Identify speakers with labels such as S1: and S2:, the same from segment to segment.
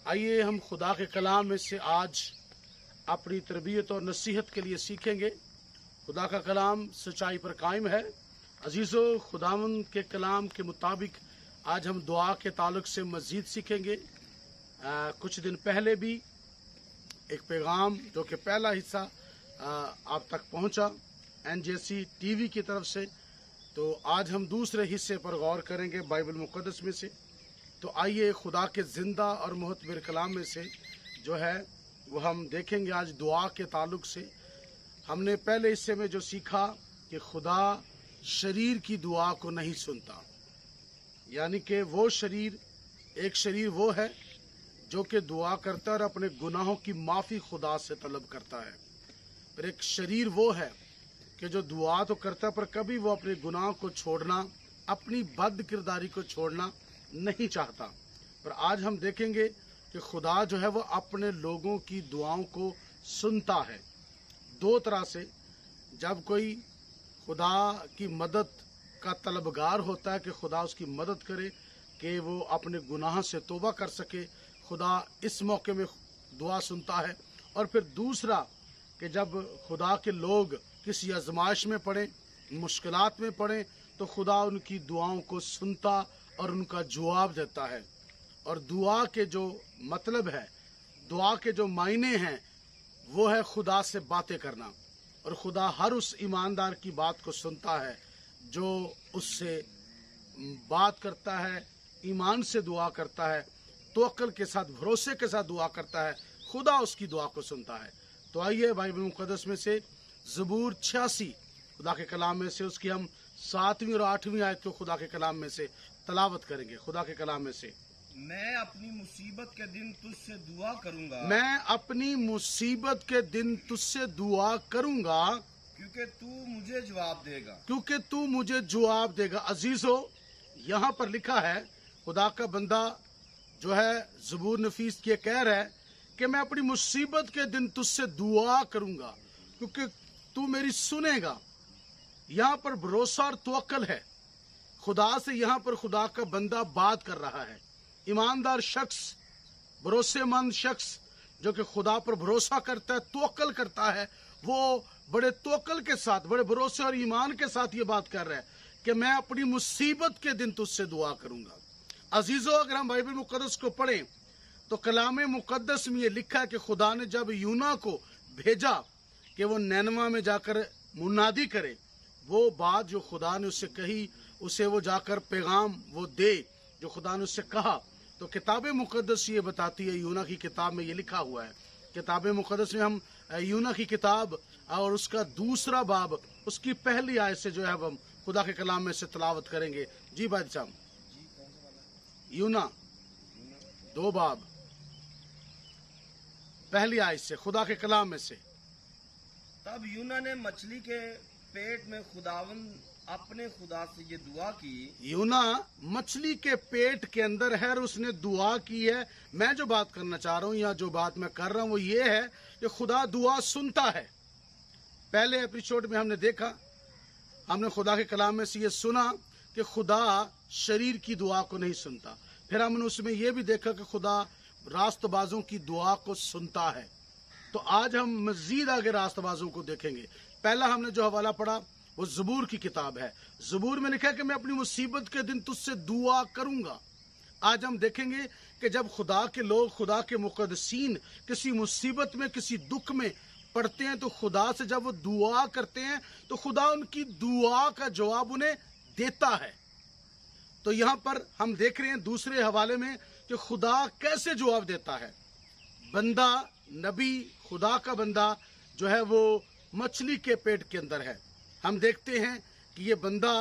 S1: आइए हम खुदा के कलाम में से आज अपनी तरबियत और नसीहत के लिए सीखेंगे। खुदा का कलाम सच्चाई पर कायम है। अजीज़ो, खुदावंद के कलाम के मुताबिक आज हम दुआ के ताल्लुक से मज़ीद सीखेंगे। कुछ दिन पहले भी एक पैगाम जो कि पहला हिस्सा आप तक पहुंचा NJC TV की तरफ से, तो आज हम दूसरे हिस्से पर गौर करेंगे बाइबल मुक़द्दस में से। तो आइए खुदा के ज़िंदा और मुहतबर कलाम में से जो है वो हम देखेंगे आज दुआ के ताल्लुक से। हमने पहले हिस्से में जो सीखा कि खुदा शरीर की दुआ को नहीं सुनता, यानी कि वो शरीर, एक शरीर वो है जो कि दुआ करता है और अपने गुनाहों की माफ़ी खुदा से तलब करता है। पर एक शरीर वो है कि जो दुआ तो करता है पर कभी वो अपने गुनाह को छोड़ना, अपनी बद किरदारी को छोड़ना नहीं चाहता। पर आज हम देखेंगे कि खुदा जो है वो अपने लोगों की दुआओं को सुनता है दो तरह से। जब कोई खुदा की मदद का तलबगार होता है कि खुदा उसकी मदद करे कि वो अपने गुनाह से तौबा कर सके, खुदा इस मौके में दुआ सुनता है। और फिर दूसरा कि जब खुदा के लोग किसी आजमाइश में पड़े, मुश्किलात में पड़े, तो खुदा उनकी दुआओं को सुनता और उनका जवाब देता है। और दुआ के जो मतलब है, दुआ के जो मायने हैं, वो है खुदा से बातें करना। और खुदा हर उस ईमानदार की बात को सुनता है जो उससे बात करता है, ईमान से दुआ करता है, तवक्कुल के साथ, भरोसे के साथ दुआ करता है। खुदा उसकी दुआ को सुनता है। तो आइए बाइबल मुक़द्दस में से ज़बूर 86 खुदा के कलाम में से उसकी हम 7वीं और 8वीं आयत को खुदा के कलाम में से तलावत करेंगे। खुदा के कलाम में से,
S2: मैं अपनी मुसीबत के दिन तुझसे दुआ करूंगा,
S1: मैं अपनी मुसीबत के दिन तुझसे दुआ करूंगा,
S2: क्योंकि तू मुझे जवाब देगा,
S1: क्योंकि तू मुझे जवाब देगा। अजीजो, यहाँ पर लिखा है, खुदा का बंदा जो है ज़बूर नफीस ये कह रहा है कि मैं अपनी मुसीबत के दिन तुझसे दुआ करूंगा क्योंकि तू मेरी सुनेगा। यहाँ पर भरोसा और तवक्कुल है खुदा से। यहाँ पर खुदा का बंदा बात कर रहा है। ईमानदार शख्स, भरोसेमंद शख्स जो कि खुदा पर भरोसा करता है, तवक्कुल करता है, वो बड़े तवक्कुल के साथ, बड़े भरोसे और ईमान के साथ ये बात कर रहा है कि मैं अपनी मुसीबत के दिन तुझसे दुआ करूंगा। अजीजों, अगर हम बाइबल मुक़द्दस को पढ़ें तो कलाम मुक़द्दस में ये लिखा है कि खुदा ने जब यूना को भेजा कि वो नैनवा में जाकर मुनादी करे, वो बात जो खुदा ने उससे कही उसे वो जाकर पैगाम वो दे जो खुदा ने उससे कहा। तो किताब मुक़द्दस ये बताती है, यूना की किताब में ये लिखा हुआ है, किताब मुक़द्दस में हम यूना की किताब और उसका दूसरा बाब, उसकी पहली आयत से जो है हम खुदा के कलाम में से तलावत करेंगे। जी भाई साहब, यूना 2 बाब पहली आयत से खुदा के कलाम में से।
S2: तब यूना ने मछली के पेट में खुदावंद अपने खुदा से ये दुआ की।
S1: यूना मछली के पेट के अंदर है और उसने दुआ की है। मैं जो बात करना चाह रहा हूं या जो बात मैं कर रहा हूं वो ये है कि खुदा दुआ सुनता है। पहले एपिसोड में हमने देखा, हमने खुदा के कलाम में से ये सुना कि खुदा शरीर की दुआ को नहीं सुनता। फिर हमने उसमें यह भी देखा कि खुदा रास्तबाजों की दुआ को सुनता है। तो आज हम मजीद आगे रास्तबाजों को देखेंगे। पहला हमने जो हवाला पढ़ा वो ज़बूर की किताब है। ज़बूर में लिखा है कि मैं अपनी मुसीबत के दिन तुझसे दुआ करूंगा। आज हम देखेंगे कि जब खुदा के लोग, खुदा के मुक़द्दसीन किसी मुसीबत में, किसी दुख में पड़ते हैं तो खुदा से जब वो दुआ करते हैं तो खुदा उनकी दुआ का जवाब उन्हें देता है। तो यहाँ पर हम देख रहे हैं दूसरे हवाले में कि खुदा कैसे जवाब देता है। बंदा, नबी, खुदा का बंदा जो है वो मछली के पेट के अंदर है। हम देखते हैं कि ये बंदा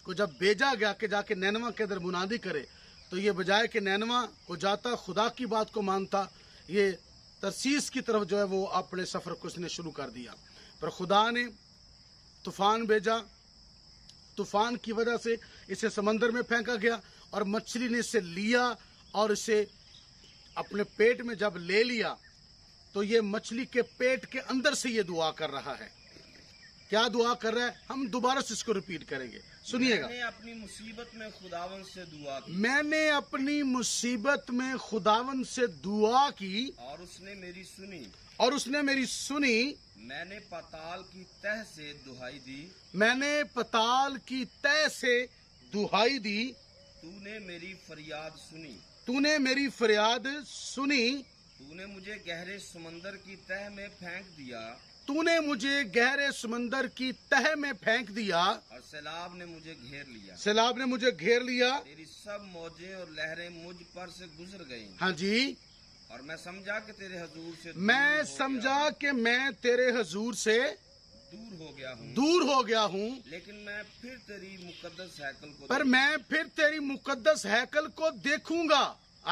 S1: को जब भेजा गया कि जाके नैनवा के अंदर मुनादी करे, तो ये बजाय कि नैनवा को जाता, खुदा की बात को मानता, ये तरसीस की तरफ जो है वो अपने सफ़र को उसने शुरू कर दिया। पर खुदा ने तूफान भेजा, तूफान की वजह से इसे समंदर में फेंका गया और मछली ने इसे लिया और इसे अपने पेट में जब ले लिया तो ये मछली के पेट के अंदर से ये दुआ कर रहा है। क्या दुआ कर रहा है? हम दोबारा से इसको रिपीट करेंगे। سنیے گا.
S2: میں نے اپنی مصیبت میں خداوند سے دعا کی
S1: میں نے اپنی مصیبت میں خداوند سے دعا کی
S2: اور اس نے میری سنی.
S1: اور اس نے میری سنی.
S2: میں نے پاتال کی تہ سے دہائی دی.
S1: میں نے پتال کی تہ سے دہائی دی.
S2: تو نے میری فریاد سنی.
S1: تو نے میری فریاد سنی.
S2: تو نے مجھے گہرے سمندر کی تہ میں پھینک دیا
S1: تو نے مجھے گہرے سمندر کی تہ میں پھینک دیا
S2: اور سیلاب نے مجھے گھیر لیا.
S1: سیلاب نے مجھے گھیر لیا.
S2: تیری سب موجیں اور لہریں مجھ پر سے گزر گئیں
S1: ہاں جی.
S2: اور میں سمجھا کہ تیرے حضور سے
S1: میں سمجھا کہ میں تیرے حضور سے
S2: دور ہو گیا ہوں.
S1: دور ہو گیا ہوں.
S2: لیکن میں پھر تیری مقدس ہیکل کو
S1: پر میں پھر تیری مقدس ہیکل کو دیکھوں گا.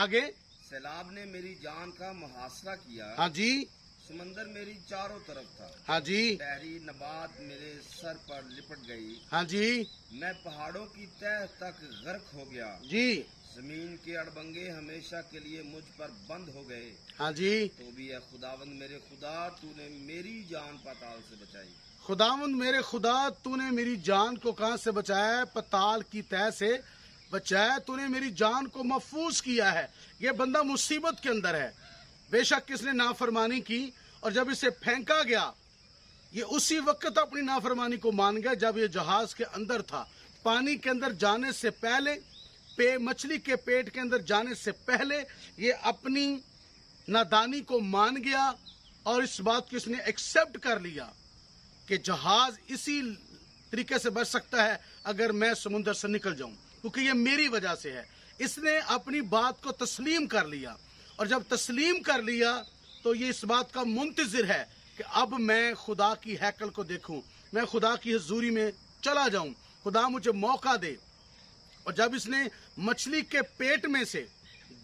S1: آگے.
S2: سیلاب نے میری جان کا محاصرہ کیا.
S1: ہاں جی.
S2: سمندر میری چاروں طرف تھا.
S1: ہاں جی.
S2: بحری نبات میرے سر پر لپٹ گئی.
S1: ہاں جی.
S2: میں پہاڑوں کی تہ تک غرق ہو گیا.
S1: جی.
S2: زمین کے اڑبنگے ہمیشہ کے لیے مجھ پر بند ہو گئے.
S1: ہاں جی.
S2: تو بھی اے خداوند میرے خدا تو نے میری جان پاتال سے بچائی.
S1: خداوند میرے خدا تو نے میری جان کو کہاں سے بچایا؟ پتال کی تہ سے بچایا. تو نے میری جان کو محفوظ کیا ہے. یہ بندہ مصیبت کے اندر ہے. بے شک اس نے نافرمانی کی اور جب اسے پھینکا گیا یہ اسی وقت اپنی نافرمانی کو مان گیا جب یہ جہاز کے اندر تھا. پانی کے اندر جانے سے پہلے مچھلی کے پیٹ کے اندر جانے سے پہلے یہ اپنی نادانی کو مان گیا اور اس بات کو اس نے ایکسپٹ کر لیا کہ جہاز اسی طریقے سے بچ سکتا ہے اگر میں سمندر سے نکل جاؤں کیونکہ یہ میری وجہ سے ہے. اس نے اپنی بات کو تسلیم کر لیا اور جب تسلیم کر لیا تو یہ اس بات کا منتظر ہے کہ اب میں خدا کی ہیکل کو دیکھوں, میں خدا کی حضوری میں چلا جاؤں, خدا مجھے موقع دے. اور جب اس نے مچھلی کے پیٹ میں سے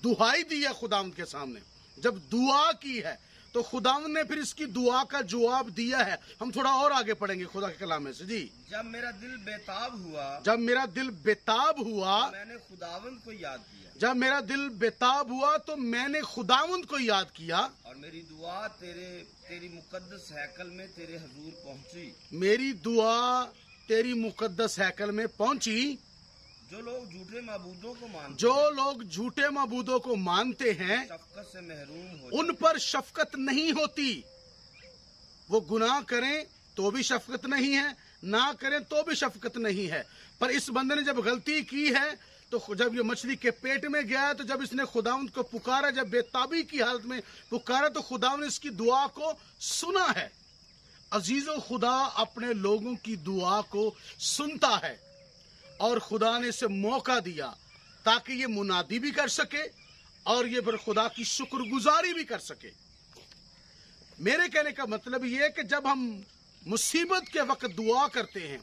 S1: دہائی دی ہے خداوند کے سامنے, جب دعا کی ہے تو خداوند نے پھر اس کی دعا کا جواب دیا ہے. ہم تھوڑا اور آگے پڑھیں گے خدا کے کلام میں سے. جی.
S2: جب میرا دل بیتاب ہوا
S1: جب میرا دل بیتاب ہوا
S2: میں نے خداوند کو یاد کیا.
S1: جب میرا دل بیتاب ہوا تو میں نے خداوند کو یاد کیا
S2: اور میری دعا تیری مقدس ہیکل میں تیرے حضور پہنچی.
S1: میری دعا تیری مقدس ہیکل میں پہنچی.
S2: جو لوگ جھوٹے معبودوں کو مانتے
S1: جو لوگ جھوٹے معبودوں کو مانتے ہیں
S2: شفقت سے محروم ہو
S1: ان پر شفقت نہیں ہوتی. وہ گناہ کریں تو بھی شفقت نہیں ہے, نہ کریں تو بھی شفقت نہیں ہے. پر اس بندے نے جب غلطی کی ہے تو جب یہ مچھلی کے پیٹ میں گیا تو جب اس نے خداوند کو پکارا, جب بیتابی کی حالت میں پکارا تو خداوند نے اس کی دعا کو سنا ہے. عزیزو, خدا اپنے لوگوں کی دعا کو سنتا ہے اور خدا نے اسے موقع دیا تاکہ یہ منادی بھی کر سکے اور یہ پھر خدا کی شکر گزاری بھی کر سکے. میرے کہنے کا مطلب یہ ہے کہ جب ہم مصیبت کے وقت دعا کرتے ہیں,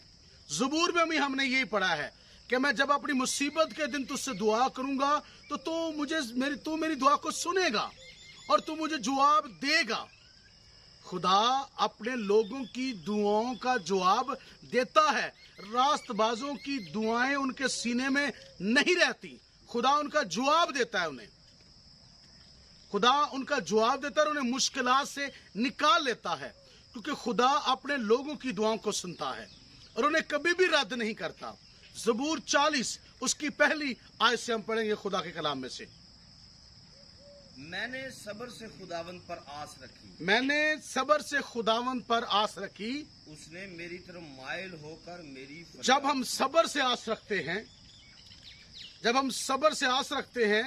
S1: زبور میں بھی ہم نے یہی پڑھا ہے کہ میں جب اپنی مصیبت کے دن تجھ سے دعا کروں گا تو میری دعا کو سنے گا اور تو مجھے جواب دے گا. خدا اپنے لوگوں کی دعاؤں کا جواب دیتا ہے. راست بازوں کی دعائیں ان کے سینے میں نہیں رہتی, خدا ان کا جواب دیتا ہے انہیں. خدا ان کا جواب دیتا ہے اور انہیں مشکلات سے نکال لیتا ہے کیونکہ خدا اپنے لوگوں کی دعاؤں کو سنتا ہے اور انہیں کبھی بھی رد نہیں کرتا. زبور 40 اس کی پہلی آیت سے ہم پڑھیں گے خدا کے کلام میں سے.
S2: میں نے صبر سے خداوند پر آس رکھی.
S1: میں نے صبر سے خداوند پر آس رکھی.
S2: اس نے میری طرف مائل ہو کر میری فریاد.
S1: جب ہم صبر سے آس رکھتے ہیں, جب ہم صبر سے آس رکھتے ہیں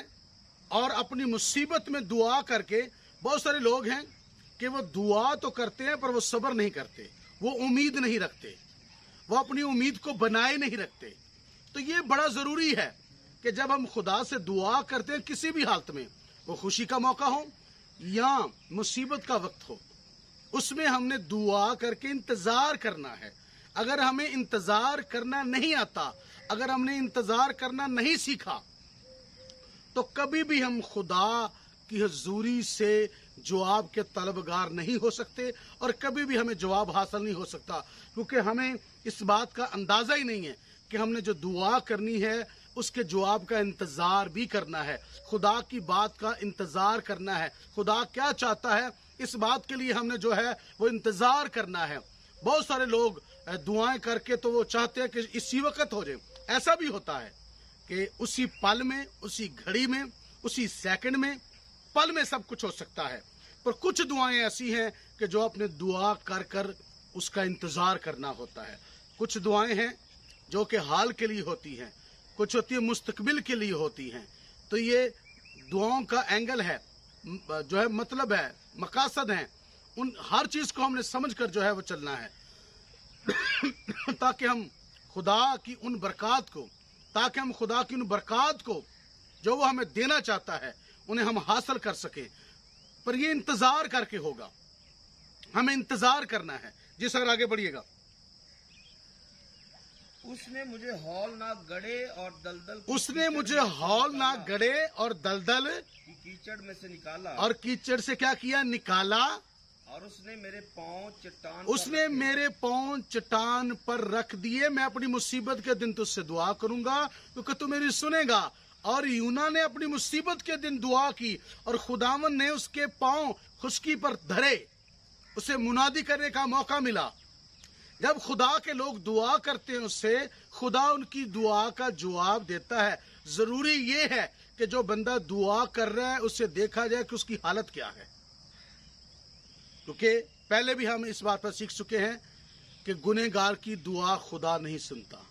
S1: اور اپنی مصیبت میں دعا کر کے, بہت سارے لوگ ہیں کہ وہ دعا تو کرتے ہیں پر وہ صبر نہیں کرتے, وہ امید نہیں رکھتے, وہ اپنی امید کو بنائے نہیں رکھتے. تو یہ بڑا ضروری ہے کہ جب ہم خدا سے دعا کرتے ہیں کسی بھی حالت میں, وہ خوشی کا موقع ہو یا مصیبت کا وقت ہو, اس میں ہم نے دعا کر کے انتظار کرنا ہے. اگر ہمیں انتظار کرنا نہیں آتا, اگر ہم نے انتظار کرنا نہیں سیکھا تو کبھی بھی ہم خدا کی حضوری سے جواب کے طلبگار نہیں ہو سکتے اور کبھی بھی ہمیں جواب حاصل نہیں ہو سکتا کیونکہ ہمیں اس بات کا اندازہ ہی نہیں ہے کہ ہم نے جو دعا کرنی ہے اس کے جواب کا انتظار بھی کرنا ہے. خدا کی بات کا انتظار کرنا ہے. خدا کیا چاہتا ہے اس بات کے لیے ہم نے جو ہے وہ انتظار کرنا ہے. बहुत सारे लोग दुआएं करके तो वो चाहते हैं कि इसी वक्त हो जाए। ऐसा भी होता है कि उसी पल में, उसी घड़ी में, उसी सेकंड में, पल में सब कुछ हो सकता है। पर कुछ दुआएं ऐसी हैं कि जो अपने दुआ कर कर उसका इंतजार करना होता है। कुछ दुआएं हैं जो कि हाल के लिए होती हैं, कुछ होती है मुस्तकबिल के लिए होती हैं। तो ये दुआओं का एंगल है, जो है मतलब है, मकासद हैं, उन हर चीज को हमने समझ कर जो है वो चलना है ताकि हम खुदा की उन बरक़ात को जो वो हमें देना चाहता है उन्हें हम हासिल कर सके। पर ये इंतजार करके होगा, हमें इंतजार करना है। जी सर, आगे बढ़िएगा।
S2: उसने मुझे हौलनाक गड्ढे और दलदल की कीचड़ में से निकाला,
S1: और कीचड़ से क्या किया? निकाला।
S2: और उसने मेरे पांव
S1: चट्टान पर रख दिए। मैं अपनी मुसीबत के दिन तुझसे दुआ करूंगा क्योंकि तू मेरी सुनेगा। और यूना ने अपनी मुसीबत के दिन दुआ की और खुदावन ने उसके पांव खुश्की पर धरे, उसे मुनादी करने का मौका मिला। जब खुदा के लोग दुआ करते हैं उससे, खुदा उनकी दुआ का जवाब देता है। जरूरी ये है कि जो बंदा दुआ कर रहा है उससे देखा जाए कि उसकी हालत क्या है, क्योंकि पहले भी हम इस बात पर सीख चुके हैं कि गुनहगार की दुआ खुदा नहीं सुनता।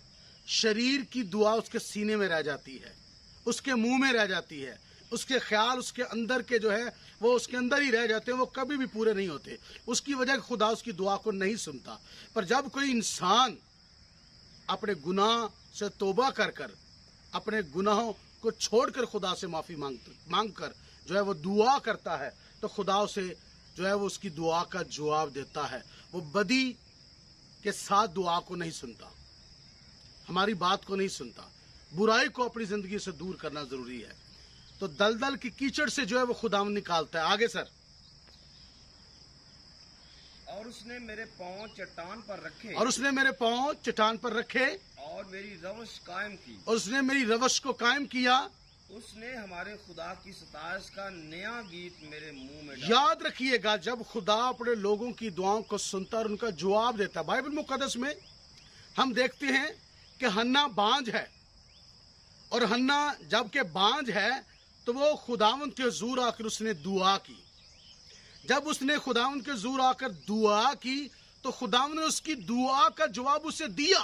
S1: शरीर की दुआ उसके सीने में रह जाती है, उसके मुंह में रह जाती है, उसके ख्याल उसके अंदर के जो है वो उसके अंदर ही रह जाते हैं, वो कभी भी पूरे नहीं होते। उसकी वजह खुदा उसकी दुआ को नहीं सुनता। पर जब कोई इंसान अपने गुनाह से तौबा कर कर, अपने गुनाहों को छोड़कर खुदा से माफी मांग कर जो है वो दुआ करता है, तो खुदा उसे जो है वो उसकी दुआ का जवाब देता है। वो बदी के साथ दुआ को नहीं सुनता, हमारी बात को नहीं सुनता। बुराई को अपनी जिंदगी से दूर करना जरूरी है। तो दलदल की कीचड़ से जो है वो खुदावन निकालता है। आगे सर।
S2: और उसने मेरे पांव चट्टान पर रखे, और मेरी रवश कायम की,
S1: और उसने मेरी रवश को कायम किया।
S2: उसने हमारे खुदा की सताइश का नया गीत मेरे मुंह में डाला।
S1: याद रखिएगा, जब खुदा अपने लोगों की दुआओं को सुनता और उनका जवाब देता, बाइबल मुकद्दस में हम देखते हैं कि हन्ना बांझ है, और हन्ना जबकि बांझ है तो वो खुदावंद के हुजूर आकर उसने दुआ की। जब उसने खुदावंद के हुजूर आकर दुआ की तो खुदावंद ने उसकी दुआ का जवाब उसे दिया।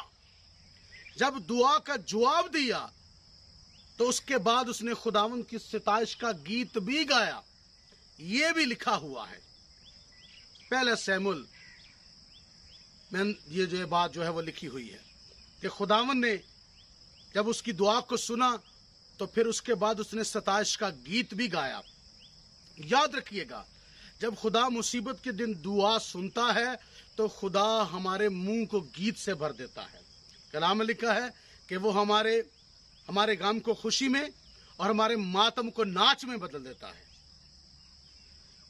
S1: जब दुआ का जवाब दिया तो उसके बाद उसने खुदावंद की सताइश का गीत भी गाया। ये भी लिखा हुआ है पहले सैमुएल में, ये जो बात जो है वो लिखी हुई है कि खुदावंद ने जब उसकी दुआ को सुना तो फिर उसके बाद उसने सताइश का गीत भी गाया। याद रखिएगा, जब खुदा मुसीबत के दिन दुआ सुनता है तो खुदा हमारे मुंह को गीत से भर देता है। कलाम में लिखा है कि वो हमारे गम को खुशी में और हमारे मातम को नाच में बदल देता है।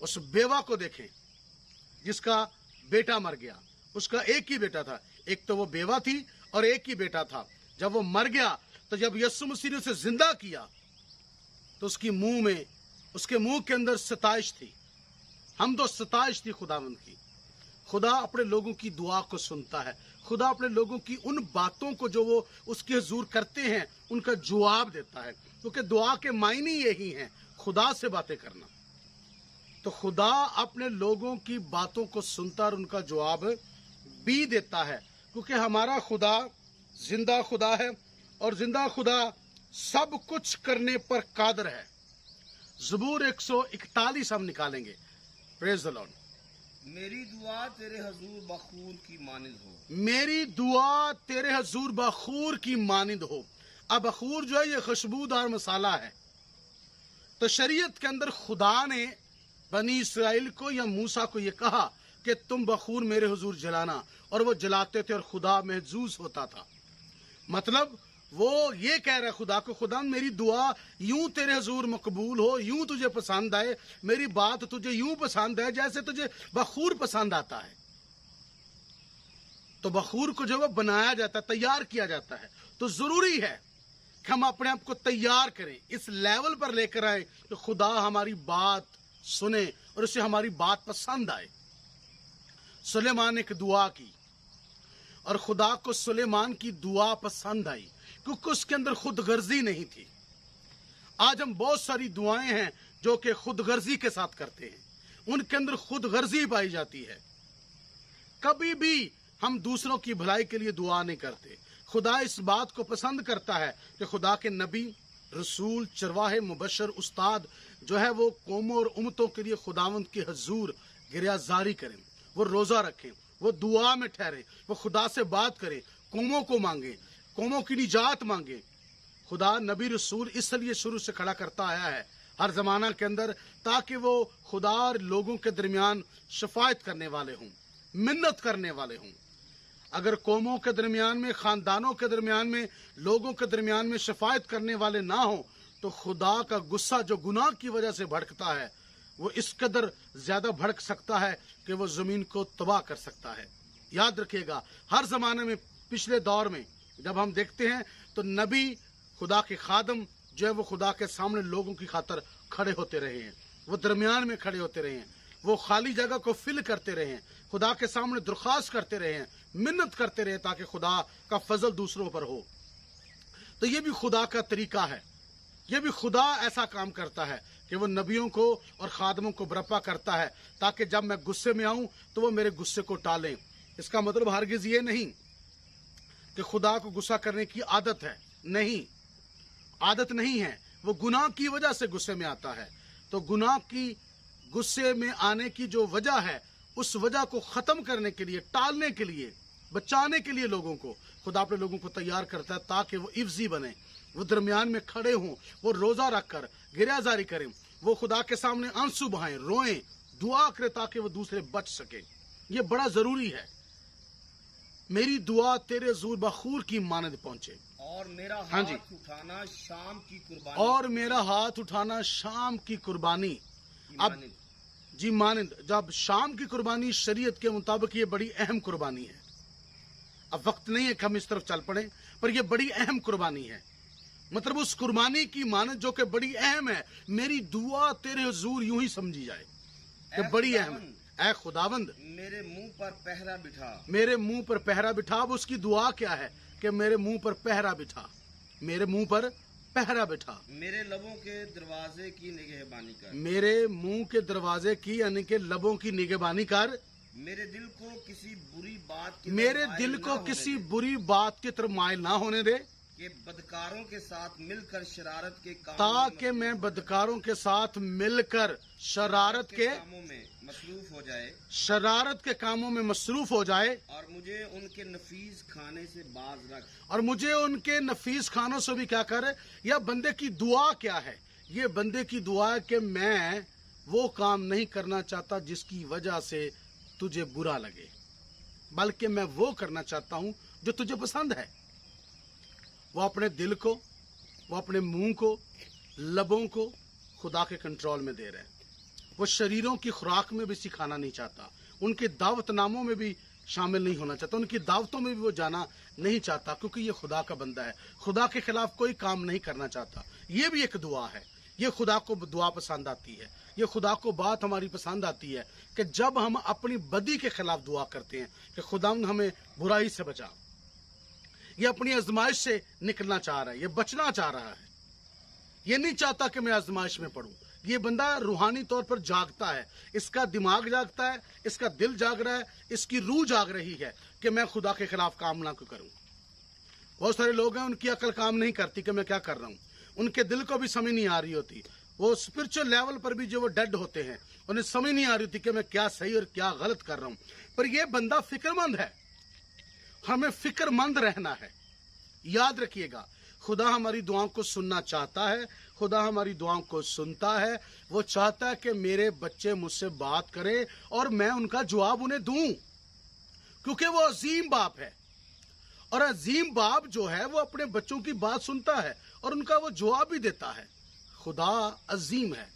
S1: उस बेवा को देखें जिसका बेटा मर गया। उसका एक ही बेटा था, एक तो वो बेवा थी और एक ही बेटा था। जब वो मर गया तो जब यीशु मसीह ने उसे जिंदा किया तो उसके मुंह के अंदर सताइश थी, हमदो सताइश थी खुदावंद की। खुदा अपने लोगों की दुआ को सुनता है। खुदा अपने लोगों की उन बातों को जो वो उसके हुजूर करते हैं उनका जवाब देता है, क्योंकि दुआ के मायने यही हैं, खुदा से बातें करना। तो खुदा अपने लोगों की बातों को सुनता और उनका जवाब भी देता है, क्योंकि हमारा खुदा जिंदा खुदा है और जिंदा खुदा सब कुछ करने पर कादर है। ज़बूर 141 हम निकालेंगे। Praise the Lord.
S2: मेरी दुआ तेरे हजूर बखूर की मानिंद हो।
S1: मेरी दुआ तेरे हजूर बखूर की मानिंद हो। अब बखूर जो है ये खुशबूदार मसाला है। तो शरीयत के अंदर खुदा ने बनी इसराइल को या मूसा को ये कहा कि तुम बखूर मेरे हुजूर जलाना, और वो जलाते थे और खुदा महजूज होता था। मतलब वो ये कह रहा है खुदा को, खुदा मेरी दुआ यूं तेरे हुजूर मकबूल हो, यूं तुझे पसंद आए, मेरी बात तुझे यूं पसंद है जैसे तुझे बखूर पसंद आता है। तो बखूर को जो है बनाया जाता है, तैयार किया जाता है। तो जरूरी है कि हम अपने आप को तैयार करें, इस लेवल पर लेकर आए तो खुदा हमारी बात सुने और उसे हमारी बात पसंद आए। सुलेमान ने एक दुआ की, اور खुदा को सुलेमान की दुआ पसंद आई क्योंकि उसके अंदर खुद गर्जी नहीं थी। आज हम बहुत सारी दुआएं हैं जो कि खुद गर्जी के साथ करते हैं, उनके अंदर खुद गर्जी पाई जाती है। कभी भी हम दूसरों की भलाई के लिए दुआ नहीं करते। खुदा इस बात को पसंद करता है कि खुदा के नबी, रसूल, चरवाहे, मुबशर, उस्ताद जो है वो कौमों और उम्मतों के लिए खुदावंद के हजूर गिरयाजारी करें, वो रोजा रखें, वो दुआ में ठहरे, वो खुदा से बात करें, कौमों को मांगे, कौमों की निजात मांगे। खुदा नबी रसूल इसलिए शुरू से खड़ा करता आया है हर जमाना के अंदर, ताकि वो खुदा और लोगों के दरमियान शफायत करने वाले हों, मिन्नत करने वाले हों। अगर कौमों के दरमियान में, खानदानों के दरमियान में, लोगों के दरमियान में शफायत करने वाले ना हो तो खुदा का गुस्सा जो गुनाह की वजह से भड़कता है वो इस कदर ज्यादा भड़क सकता है कि वो जमीन को तबाह कर सकता है। याद रखिएगा, हर जमाने में, पिछले दौर में जब हम देखते हैं तो नबी, खुदा के खादम जो है वो खुदा के सामने लोगों की खातर खड़े होते रहे हैं, वो दरमियान में खड़े होते रहे हैं, वो खाली जगह को फिल करते रहे हैं, खुदा के सामने दरख्वास्त करते रहे हैं, मिन्नत करते रहे ताकि खुदा का फजल दूसरों पर हो। तो ये भी खुदा का तरीका है, ये भी खुदा ऐसा काम करता है कि वो नबियों को और खादमों को बरपा करता है ताकि जब मैं गुस्से में आऊं तो वो मेरे गुस्से को टालें। इसका मतलब हरगिज ये नहीं कि खुदा को गुस्सा करने की आदत है, नहीं, आदत नहीं है, वो गुनाह की वजह से गुस्से में आता है। तो गुनाह की गुस्से में आने की जो वजह है, उस वजह को खत्म करने के लिए, टालने के लिए, बचाने के लिए लोगों को खुदा अपने लोगों को तैयार करता है ताकि वो इफ्जी बने, वो दरमियान में खड़े हों, वो रोजा रखकर गिरयाजारी करें, वो खुदा के सामने आंसू बहाएं, रोएं, दुआ करें ताकि वो दूसरे बच सके। ये बड़ा जरूरी है। मेरी दुआ तेरे ज़ूर बखूर की मानद पहुंचे
S2: और मेरा
S1: हाँ
S2: हाथ
S1: जी।
S2: उठाना शाम की कुर्बानी
S1: और मेरा हाथ उठाना शाम की कुर्बानी।
S2: की
S1: अब
S2: मानिंद।
S1: जी मानंद, जब शाम की कुर्बानी शरीयत के मुताबिक ये बड़ी अहम कुर्बानी है। अब वक्त नहीं है कि हम इस तरफ चल पड़े, पर यह बड़ी अहम कुर्बानी है। मतलब उस कुर्बानी की मानद जो कि बड़ी अहम है, मेरी दुआ तेरे हुजूर यूं ही समझी जाए कि
S2: ऐ
S1: बड़ी अहम
S2: खुदावंद,
S1: है। ऐ खुदावंद,
S2: मेरे मुंह पर पहरा बिठा,
S1: मेरे मुंह पर पहरा बिठा। अब उसकी दुआ क्या है कि मेरे मुंह पर पहरा बिठा, मेरे मुंह पर पहरा बिठा,
S2: मेरे लबों के दरवाजे की निगहबानी कर,
S1: मेरे मुंह के दरवाजे की यानी कि लबों की निगहबानी कर,
S2: मेरे दिल को किसी बुरी बात की
S1: मेरे
S2: तरफ
S1: दिल
S2: माइल
S1: को
S2: ना होने
S1: किसी
S2: दे,
S1: बुरी बात की तरफ माइल ना होने दे,
S2: कि बदकारों के साथ मिलकर शरारत के कामों
S1: ताकि
S2: में
S1: मैं बदकारों के साथ मिलकर शरारत के
S2: कामों में मसरूफ हो जाए
S1: शरारत के कामों में मसरूफ हो जाए,
S2: और मुझे उनके नफीस खाने से बाज रख।
S1: और मुझे उनके नफीस खानों से भी क्या करे। यह बंदे की दुआ क्या है? ये बंदे की दुआ है कि मैं वो काम नहीं करना चाहता जिसकी वजह से तुझे बुरा लगे, बल्कि मैं वो करना चाहता हूं जो तुझे पसंद है। वो अपने दिल को, वो अपने मुंह को, लबों को खुदा के कंट्रोल में दे रहे हैं। वो शरीरों की खुराक में भी सिखाना नहीं चाहता, उनके दावतनामों में भी शामिल नहीं होना चाहता, उनकी दावतों में भी वो जाना नहीं चाहता, क्योंकि ये खुदा का बंदा है, खुदा के खिलाफ कोई काम नहीं करना चाहता। ये भी एक दुआ है, ये खुदा को दुआ पसंद आती है, ये खुदा को बात हमारी पसंद आती है कि जब हम अपनी बदी के खिलाफ दुआ करते हैं कि खुदा हमें बुराई से बचा। ये अपनी आजमाइश से निकलना चाह रहा है, ये बचना चाह रहा है, ये नहीं चाहता कि मैं आजमाइश में पड़ूं। ये बंदा रूहानी तौर पर जागता है, इसका दिमाग जागता है, इसका दिल जाग रहा है, इसकी रूह जाग रही है कि मैं खुदा के खिलाफ काम ना करूं। बहुत सारे लोग हैं, उनकी अकल काम नहीं करती कि मैं क्या कर रहा हूं, उनके दिल को भी समझ नहीं आ रही होती, वो स्पिरिचुअल लेवल पर भी जो वो डेड होते हैं, उन्हें समझ नहीं आ रही होती कि मैं क्या सही और क्या गलत कर रहा हूं। पर यह बंदा फिक्रमंद है, हमें फिक्रमंद रहना है। याद रखिएगा, खुदा हमारी दुआओं को सुनना चाहता है, खुदा हमारी दुआओं को सुनता है। वो चाहता है कि मेरे बच्चे मुझसे बात करें और मैं उनका जवाब उन्हें दूं, क्योंकि वो अजीम बाप है। और अजीम बाप जो है वो अपने बच्चों की बात सुनता है और उनका वो जवाब भी देता है। खुदा अजीम है,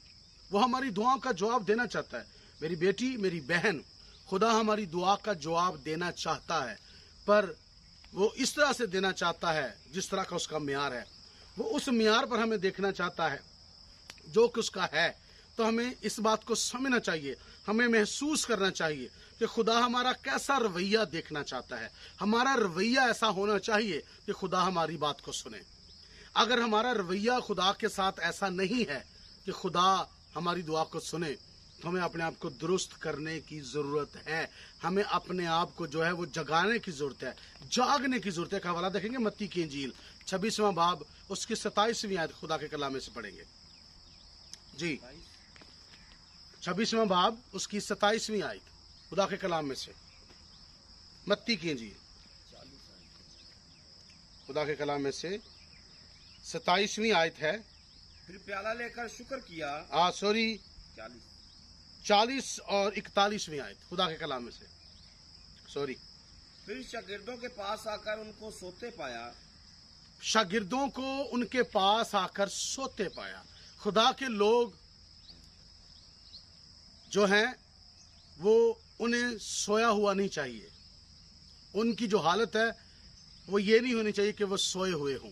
S1: वो हमारी दुआओं का जवाब देना चाहता है। मेरी बेटी, मेरी बहन, खुदा हमारी दुआ का जवाब देना चाहता है, पर वो इस तरह से देना चाहता है जिस तरह का उसका म्यार है। वो उस म्यार पर हमें देखना चाहता है जो कि उसका है, तो हमें इस बात को समझना चाहिए, हमें महसूस करना चाहिए कि खुदा हमारा कैसा रवैया देखना चाहता है। हमारा रवैया ऐसा होना चाहिए कि खुदा हमारी बात को सुने। अगर हमारा रवैया खुदा के साथ ऐसा नहीं है कि खुदा हमारी दुआ को सुने, तो हमें अपने आप को दुरुस्त करने की जरूरत है। हमें अपने आप को जो है वो जगाने की जरूरत है, जागने की जरूरत है। का हवाला देखेंगे मत्ती की इंजील 26वां बाब उसकी 27वीं आयत खुदा के कलाम में से पढ़ेंगे जी। 26वां बाब उसकी 27वीं आयत खुदा के कलाम में से, मत्ती की इंजील खुदा के कलाम में से 27वीं आयत है।
S2: फिर प्याला लेकर शुक्र किया।
S1: 40 और 41वीं आयत खुदा के कलाम में से,
S2: फिर शागिर्दों के पास आकर उनको सोते पाया।
S1: शागिर्दों को उनके पास आकर सोते पाया। खुदा के लोग जो हैं वो उन्हें सोया हुआ नहीं चाहिए। उनकी जो हालत है वो ये नहीं होनी चाहिए कि वो सोए हुए हों।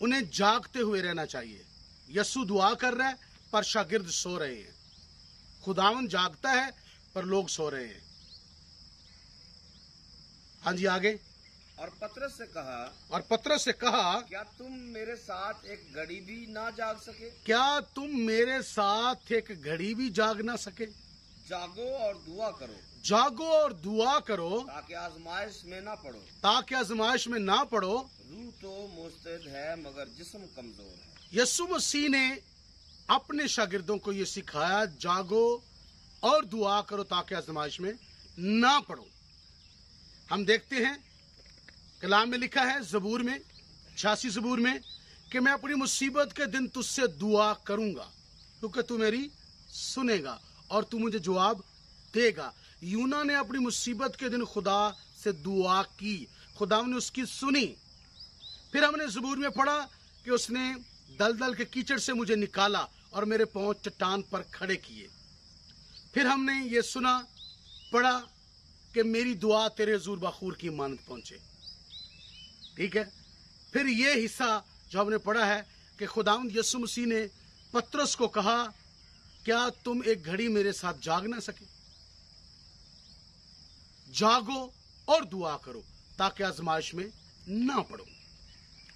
S1: उन्हें जागते हुए रहना चाहिए। यस्सु दुआ कर रहा है पर शागिर्द सो रहे हैं। खुदावन जागता है पर लोग सो रहे हैं। हाँ जी, आगे।
S2: और पतरस से कहा, क्या तुम मेरे साथ एक घड़ी भी ना जाग सके?
S1: क्या तुम मेरे साथ एक घड़ी भी जाग ना सके?
S2: जागो और दुआ करो।
S1: जागो और दुआ करो
S2: ताकि आजमाइश में ना पड़ो।
S1: ताकि आजमाइश में ना पड़ो।
S2: रूह तो मुस्तैद है मगर जिस्म कमजोर है।
S1: यीशु मसीह ने अपने शागिर्दों को ये सिखाया, जागो और दुआ करो ताकि आजमाइश में ना पड़ो। हम देखते हैं कलाम में लिखा है ज़बूर में 86 ज़बूर में कि मैं अपनी मुसीबत के दिन तुझसे दुआ करूंगा क्योंकि तू मेरी सुनेगा और तू मुझे जवाब देगा। यूना ने अपनी मुसीबत के दिन खुदा से दुआ की, खुदा ने उसकी सुनी। फिर हमने ज़बूर में पढ़ा कि उसने दलदल के कीचड़ से मुझे निकाला और मेरे पांव चट्टान पर खड़े किए। फिर हमने ये सुना पढ़ा कि मेरी दुआ तेरे हुजूर बखूर की मानत पहुंचे। ठीक है। फिर ये हिस्सा जो हमने पढ़ा है कि खुदावंद यीशु मसीह ने पतरस को कहा, क्या तुम एक घड़ी मेरे साथ जाग ना सके? जागो और दुआ करो ताकि आजमाइश में ना पड़ो।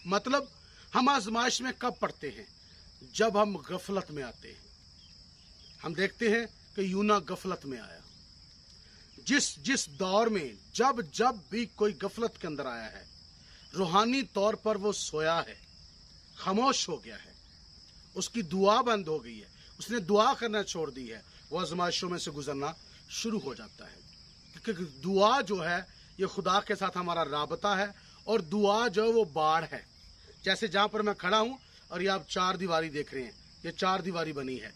S1: मतलब हम आजमाइश में कब पड़ते हैं? जब हम गफलत में आते हैं। हम देखते हैं कि यूना गफलत में आया। जिस दौर में जब भी कोई गफलत के अंदर आया है, रूहानी तौर पर वो सोया है, खामोश हो गया है, उसकी दुआ बंद हो गई है, उसने दुआ करना छोड़ दी है, वो आजमाइशों में से गुजरना शुरू हो जाता है। क्योंकि दुआ जो है ये खुदा के साथ हमारा राबता है और दुआ जो है वो बाढ़ है। जैसे जहां पर मैं खड़ा हूं और ये आप 4 दीवारी देख रहे हैं, ये 4 दीवारी बनी है।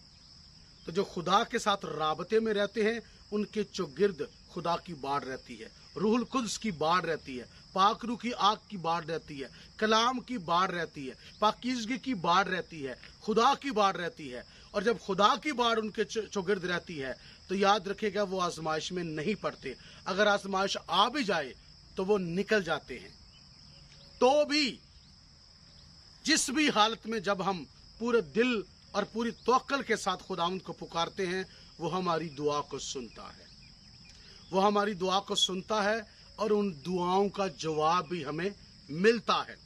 S1: तो जो खुदा के साथ राबते में रहते हैं उनके चौगिर्द खुदा की बाढ़ रहती है, रूहुल कुद्स की बाढ़ रहती है, पाक रूह की आग की बाढ़ रहती है, कलाम की बाढ़ रहती है, पाकीज़गी की बाढ़ रहती है, खुदा की बाढ़ रहती है। और जब खुदा की बाढ़ उनके चौगिर्द रहती है तो याद रखिएगा वो आजमाइश में नहीं पड़ते। अगर आजमाइश आ भी जाए तो वो निकल जाते हैं। तो भी जिस भी हालत में जब हम पूरे दिल और पूरी तवक्कल के साथ खुदावंद को पुकारते हैं, वो हमारी दुआ को सुनता है, वो हमारी दुआ को सुनता है और उन दुआओं का जवाब भी हमें मिलता है।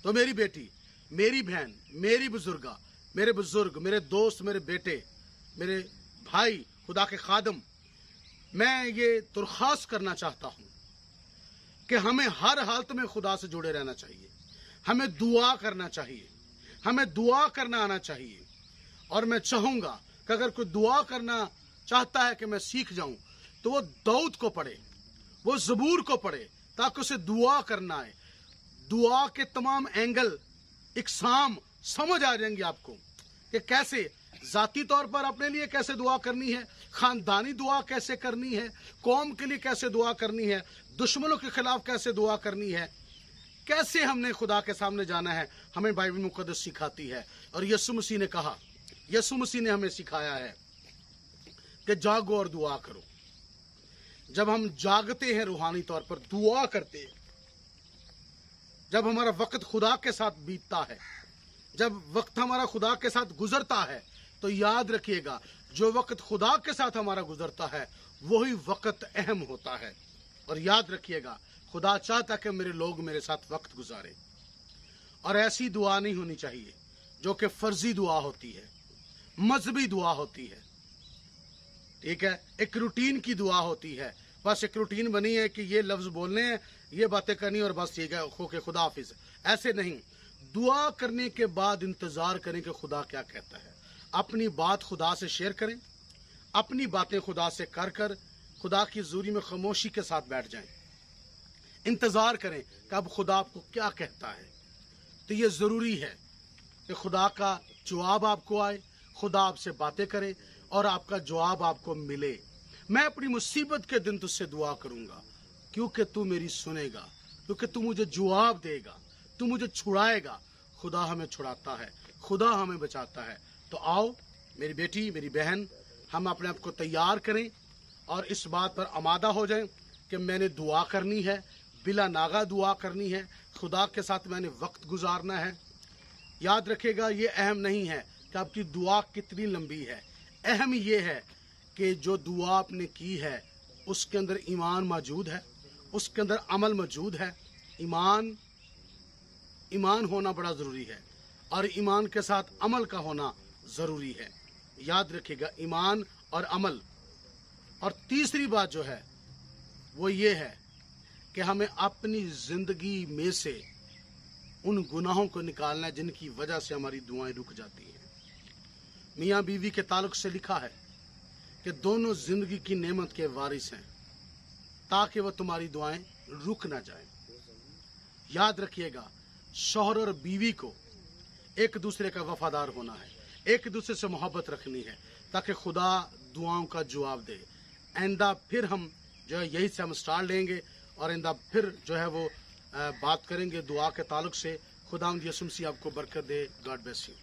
S1: तो मेरी बेटी, मेरी बहन, मेरी बुजुर्गा, मेरे बुजुर्ग, मेरे दोस्त, मेरे बेटे, मेरे भाई, खुदा के खादम, मैं ये दरख्वास्त करना चाहता हूं कि हमें हर हालत में खुदा से जुड़े रहना चाहिए। हमें दुआ करना चाहिए, हमें दुआ करना आना चाहिए। और मैं चाहूंगा कि अगर कोई दुआ करना चाहता है कि मैं सीख जाऊं तो वो दाऊद को पढ़े, वो ज़बूर को पढ़े, ताकि उसे दुआ करना आए। दुआ के तमाम एंगल इकसाम समझ आ जाएंगे आपको कि कैसे जाती तौर पर अपने लिए कैसे दुआ करनी है, खानदानी दुआ कैसे करनी है, कौम के लिए कैसे दुआ करनी है, दुश्मनों के खिलाफ कैसे दुआ करनी है, कैसे हमने खुदा के सामने जाना है, हमें बाइबल मुकद्दस सिखाती है। और यीशु मसीह ने कहा, यीशु मसीह ने हमें सिखाया है कि जागो और दुआ करो। जब हम जागते हैं रूहानी तौर पर, दुआ करते हैं, जब हमारा वक्त खुदा के साथ बीतता है, जब वक्त हमारा खुदा के साथ गुजरता है तो याद रखिएगा जो वक्त खुदा के साथ हमारा गुजरता है वही वक्त अहम होता है। और याद रखिएगा खुदा चाहता कि मेरे लोग मेरे साथ वक्त गुजारे। और ऐसी दुआ नहीं होनी चाहिए जो कि फर्जी दुआ होती है, मजहबी दुआ होती है, ठीक है, एक रूटीन की दुआ होती है। बस एक रूटीन बनी है कि ये लफ्ज बोलने हैं, ये बातें करनी और बस ठीक है, खो के खुदा हाफिज। ऐसे नहीं, दुआ करने के बाद इंतजार करें कि खुदा क्या कहता है। अपनी बात खुदा से शेयर करें, अपनी बातें खुदा से कर कर खुदा की हजूरी में खामोशी के साथ बैठ जाएं। इंतजार करें कि अब खुदा आपको क्या कहता है। तो ये जरूरी है कि खुदा का जवाब आपको आए, खुदा आपसे बातें करे और आपका जवाब आपको मिले। मैं अपनी मुसीबत के दिन तुझसे दुआ करूंगा क्योंकि तू मेरी सुनेगा, क्योंकि तू मुझे जवाब देगा, तू मुझे छुड़ाएगा। खुदा हमें छुड़ाता है, खुदा हमें बचाता है। तो आओ मेरी बेटी, मेरी बहन, हम अपने आप को तैयार करें और इस बात पर आमादा हो जाएं कि मैंने दुआ करनी है, बिला नागा दुआ करनी है, खुदा के साथ मैंने वक्त गुजारना है। याद रखिएगा ये अहम नहीं है कि आपकी दुआ कितनी लंबी है, अहम ये है कि जो दुआ आपने की है उसके अंदर ईमान मौजूद है, उसके अंदर अमल मौजूद है। ईमान होना बड़ा ज़रूरी है और ईमान के साथ अमल का होना ज़रूरी है। याद रखिएगा ईमान और अमल। और तीसरी बात जो है वो ये है कि हमें अपनी ज़िंदगी में से उन गुनाहों को निकालना है जिनकी वजह से हमारी दुआएं रुक जाती हैं। मियाँ बीवी के ताल्लुक से लिखा है कि दोनों जिंदगी की नेमत के वारिस हैं ताकि वह तुम्हारी दुआएं रुक ना जाएं। याद रखिएगा शौहर और बीवी को एक दूसरे का वफादार होना है, एक दूसरे से मोहब्बत रखनी है ताकि खुदा दुआओं का जवाब दे। आइंदा फिर हम जो है यही से हम स्टार्ट लेंगे और आइंदा फिर जो है वो बात करेंगे दुआ के ताल्लुक से। खुदा यीशु मसीह आपको बरकत दे। God bless you.